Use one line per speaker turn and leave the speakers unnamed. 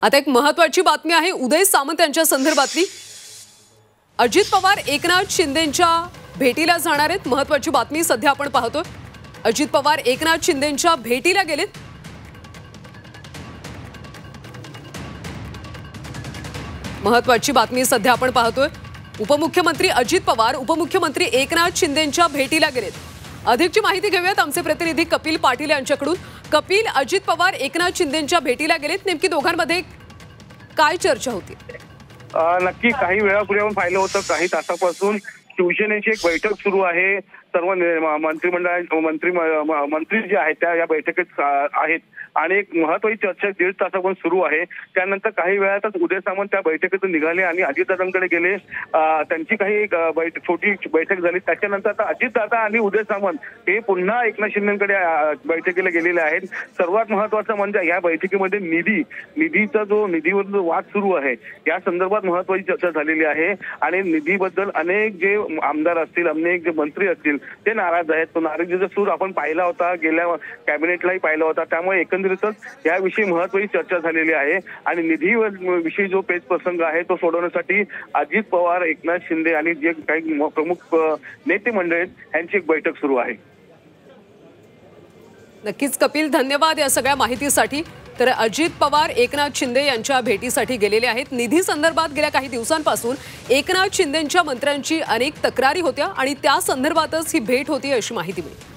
आता एक महत्त्वाची बातमी आहे उदय सामंत यांच्या संदर्भातली। अजित पवार एकनाथ शिंदेंच्या भेटीला जाणार आहेत। महत्त्वाची बातमी सध्या आपण पाहतोय। अजित पवार एकनाथ शिंदेंच्या भेटीला गेलेत। महत्त्वाची बातमी सध्या आपण पाहतोय। उपमुख्यमंत्री अजित पवार उपमुख्यमंत्री एकनाथ शिंदेंच्या भेटीला गेलेत। अधिकची माहिती घेऊयात आमचे प्रतिनिधी कपिल पाटील यांच्याकडून। कपिल, अजित पवार एकनाथ शिंदेंच्या भेटीला गेलेत, नेमकी दोघांमध्ये काय चर्चा होती?
नक्की काही वेळापूर्वी आपण पाहिलं होतं, काही तासापासून शिवसेनेची एक बैठक सुरू आहे। सर्व मंत्री जे आहेत त्या या बैठकीत आहेत आणि एक महत्त्वाची चर्चा 1.5 तासापासून सुरू आहे। त्यानंतर काही वेळातच उदय सामंत त्या बैठकीतून निघाले आणि अजितदादांकडे गेले। त्यांची काही छोटी बैठक झाली। त्याच्यानंतर आता अजितदादा आणि उदय सामंत हे पुन्हा एकनाथ शिंदेंकडे बैठकीला गेलेले आहेत। सर्वात महत्त्वाचं म्हणजे या बैठकीमध्ये निधीचा जो निधीवर जो वाद सुरू आहे या संदर्भात महत्त्वाची चर्चा झालेली आहे आणि निधीबद्दल अनेक जे आमदार असतील, अनेक जे मंत्री असतील ते नाराज आहेत। तो नाराजीचा सूर आपण पाहिला होता, गेल्या कॅबिनेटलाही पाहिला होता। त्यामुळे एकंदरीतच याविषयी महत्त्वाची चर्चा झालेली आहे आणि निधीविषयी जो पेच प्रसंग आहे तो सोडवण्यासाठी अजित पवार, एकनाथ शिंदे आणि जे काही प्रमुख नेते मंडळी आहेत यांची एक बैठक सुरू आहे।
नक्कीच कपिल, धन्यवाद या सगळ्या माहितीसाठी। तर अजित पवार एकनाथ शिंदे यांच्या भेटीसाठी गेलेले आहेत। निधी संदर्भात गेल्या काही दिवसांपासून एकनाथ शिंदेंच्या मंत्र्यांची अनेक तक्रारी होत्या आणि त्या संदर्भातच ही भेट होती अशी माहिती मिळते।